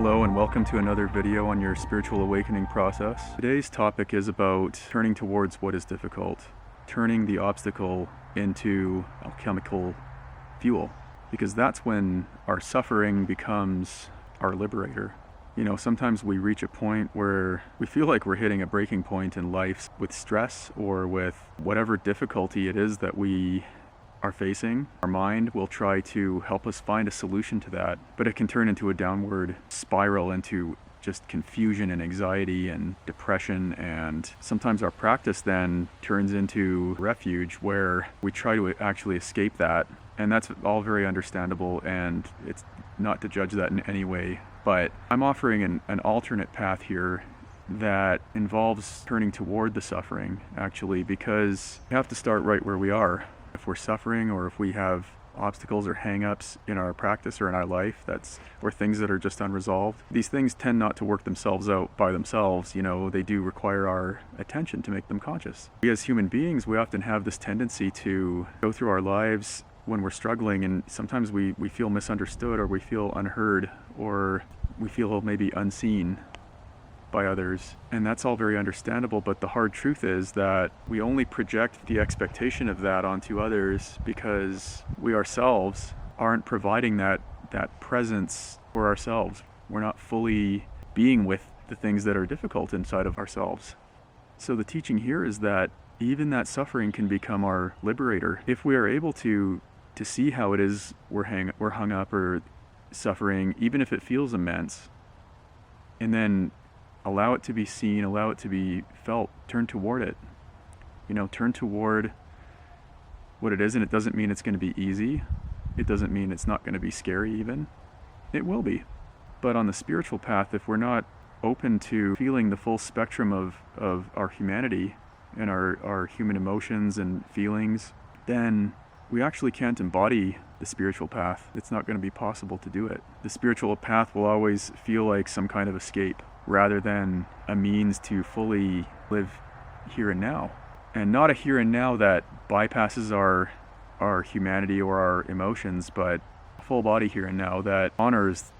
Hello and welcome to another video on your spiritual awakening process. Today's topic is about turning towards what is difficult, turning the obstacle into alchemical fuel, because that's when our suffering becomes our liberator. You know, sometimes we reach a point where we feel like we're hitting a breaking point in life with stress or with whatever difficulty it is that we are facing. Our mind will try to help us find a solution to that, but it can turn into a downward spiral into just confusion and anxiety and depression, and sometimes our practice then turns into refuge where we try to actually escape that, and that's all very understandable, and it's not to judge that in any way, but I'm offering an alternate path here that involves turning toward the suffering, actually, because we have to start right where we are. If we're suffering, or if we have obstacles or hang-ups in our practice or in our life, or things that are just unresolved, these things tend not to work themselves out by themselves. You know, they do require our attention to make them conscious. We as human beings, we often have this tendency to go through our lives when we're struggling, and sometimes we feel misunderstood, or we feel unheard, or we feel maybe unseen by others, and that's all very understandable, but the hard truth is that we only project the expectation of that onto others because we ourselves aren't providing that presence for ourselves. We're not fully being with the things that are difficult inside of ourselves. So the teaching here is that even that suffering can become our liberator if we are able to see how it is we're hung up or suffering, even if it feels immense, and then allow it to be seen, allow it to be felt, turn toward it. You know, turn toward what it is, and it doesn't mean it's going to be easy. It doesn't mean it's not going to be scary even. It will be. But on the spiritual path, if we're not open to feeling the full spectrum of our humanity and our human emotions and feelings, then we actually can't embody the spiritual path. It's not going to be possible to do it. The spiritual path will always feel like some kind of escape, rather than a means to fully live here and now. And not a here and now that bypasses our humanity or our emotions, but a full body here and now that honors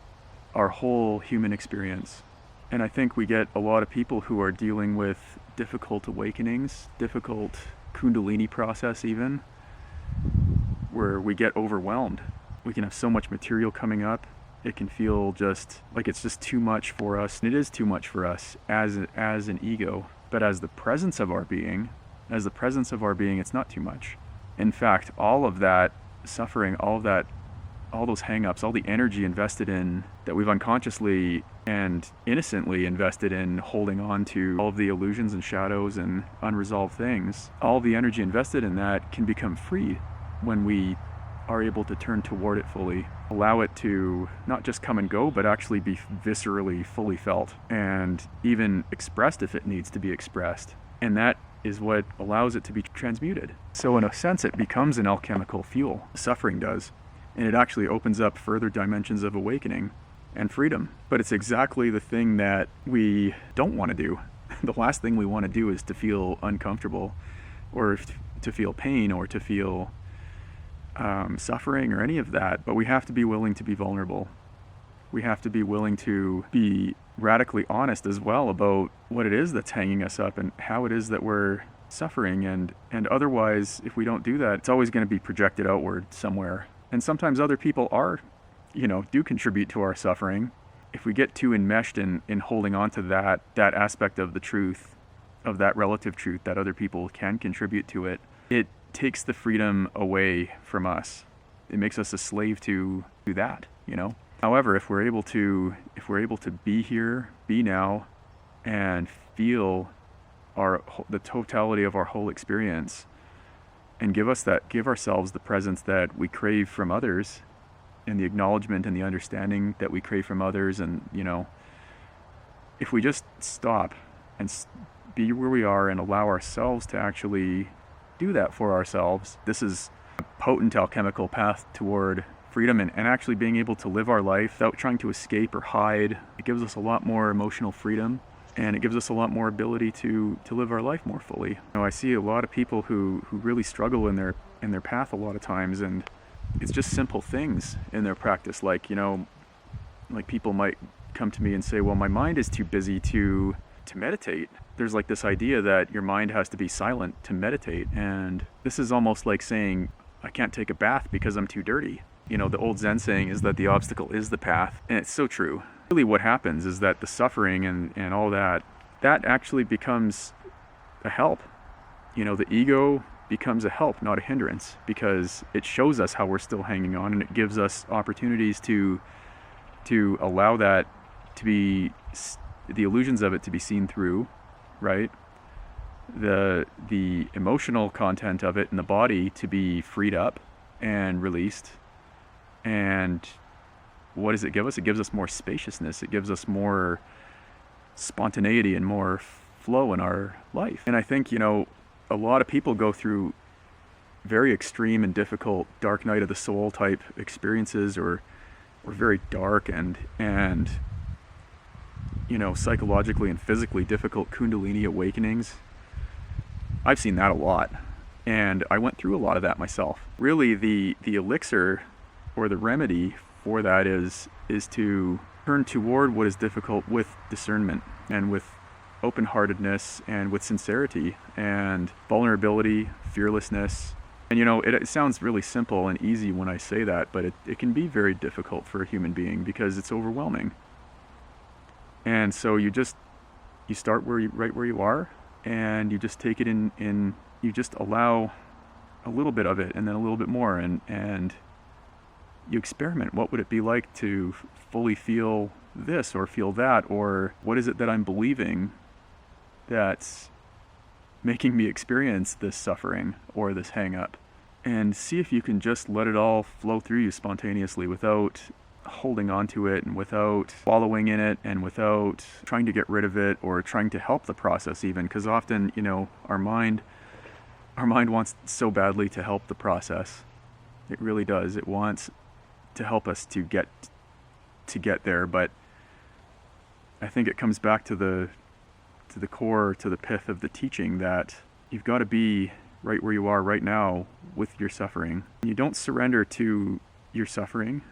our whole human experience. And I think we get a lot of people who are dealing with difficult awakenings, difficult Kundalini process even, where we get overwhelmed. We can have so much material coming up. It can feel just like it's just too much for us. And it is too much for us as an ego. But as the presence of our being, it's not too much. In fact, all of that suffering, all those hang-ups, all the energy invested in, that we've unconsciously and innocently invested in holding on to all of the illusions and shadows and unresolved things, all the energy invested in that can become free when we are able to turn toward it fully, allow it to not just come and go, but actually be viscerally fully felt and even expressed if it needs to be expressed. And that is what allows it to be transmuted. So in a sense, it becomes an alchemical fuel. Suffering does. And it actually opens up further dimensions of awakening and freedom. But it's exactly the thing that we don't want to do. The last thing we want to do is to feel uncomfortable, or to feel pain, or to feel suffering or any of that, but we have to be willing to be vulnerable. We have to be willing to be radically honest as well about what it is that's hanging us up and how it is that we're suffering, and otherwise, if we don't do that, it's always going to be projected outward somewhere. And sometimes other people do contribute to our suffering. If we get too enmeshed in holding on to that aspect of the truth, of that relative truth that other people can contribute to it, it takes the freedom away from us. It makes us a slave to that, you know. However, if we're able to be here, be now, and feel the totality of our whole experience, and give ourselves the presence that we crave from others, and the acknowledgement and the understanding that we crave from others, and if we just stop and be where we are and allow ourselves to actually do that for ourselves, this is a potent alchemical path toward freedom and actually being able to live our life without trying to escape or hide. It gives us a lot more emotional freedom, and it gives us a lot more ability to live our life more fully. I see a lot of people who really struggle in their path a lot of times, and it's just simple things in their practice, like people might come to me and say, well, my mind is too busy to meditate. There's like this idea that your mind has to be silent to meditate, and this is almost like saying, I can't take a bath because I'm too dirty. You know, the old Zen saying is that the obstacle is the path, and it's so true. Really what happens is that the suffering and all that actually becomes a help. You know, the ego becomes a help, not a hindrance, because it shows us how we're still hanging on, and it gives us opportunities to allow that to be, the illusions of it to be seen through, right? The emotional content of it in the body to be freed up and released. And what does it give us? It gives us more spaciousness. It gives us more spontaneity and more flow in our life. And I think, you know, a lot of people go through very extreme and difficult dark night of the soul type experiences, or very dark and you know, psychologically and physically difficult Kundalini awakenings. I've seen that a lot, and I went through a lot of that myself. Really, the elixir or the remedy for that is to turn toward what is difficult with discernment and with open-heartedness and with sincerity and vulnerability, fearlessness. And you know, it sounds really simple and easy when I say that, but it can be very difficult for a human being because it's overwhelming. And so you start right where you are, and you just take it in, you just allow a little bit of it and then a little bit more, and you experiment. What would it be like to fully feel this or feel that, or what is it that I'm believing that's making me experience this suffering or this hang up? And see if you can just let it all flow through you spontaneously without holding on to it and without following in it and without trying to get rid of it or trying to help the process even, because often, you know, our mind wants so badly to help the process. It really does. It wants to help us to get there, but I think it comes back to the core, to the pith of the teaching, that you've got to be right where you are right now with your suffering. You don't surrender to your suffering.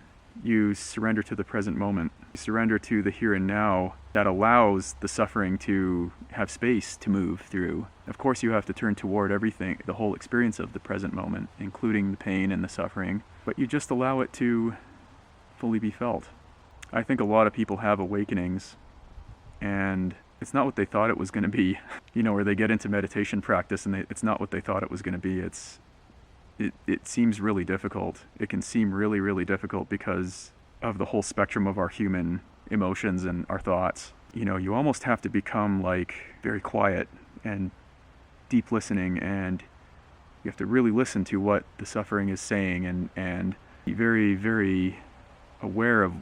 You surrender to the present moment. You surrender to the here and now that allows the suffering to have space to move through. Of course, you have to turn toward everything, the whole experience of the present moment, including the pain and the suffering, but you just allow it to fully be felt. I think a lot of people have awakenings, and it's not what they thought it was going to be. You know, or they get into meditation practice and it's not what they thought it was going to be. It seems really difficult. It can seem really, really difficult because of the whole spectrum of our human emotions and our thoughts. You know, you almost have to become like very quiet and deep listening, and you have to really listen to what the suffering is saying, and be very, very aware of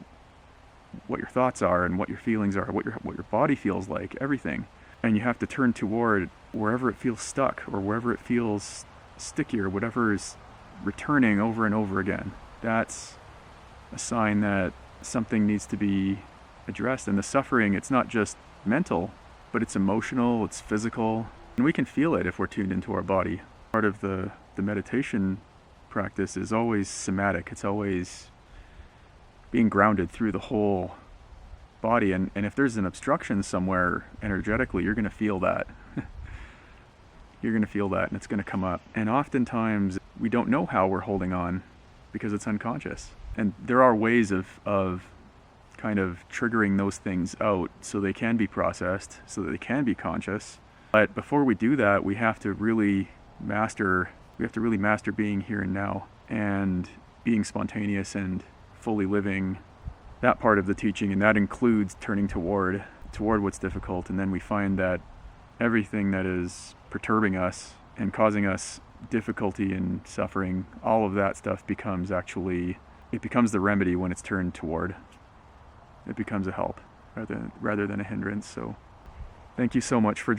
what your thoughts are and what your feelings are, what your body feels like, everything. And you have to turn toward wherever it feels stuck or wherever it feels sticky or whatever is returning over and over again. That's a sign that something needs to be addressed. And the suffering, it's not just mental, but it's emotional, it's physical, and we can feel it if we're tuned into our body. Part of the meditation practice is always somatic. It's always being grounded through the whole body, and if there's an obstruction somewhere energetically, you're going to feel that. You're going to feel that, and it's going to come up. And oftentimes we don't know how we're holding on because it's unconscious. And there are ways of kind of triggering those things out so they can be processed, so that they can be conscious. But before we do that, we have to really master being here and now, and being spontaneous and fully living that part of the teaching. And that includes turning toward what's difficult. And then we find that everything that is perturbing us and causing us difficulty and suffering, all of that stuff becomes the remedy when it's turned toward. It becomes a help rather than a hindrance. So thank you so much for joining.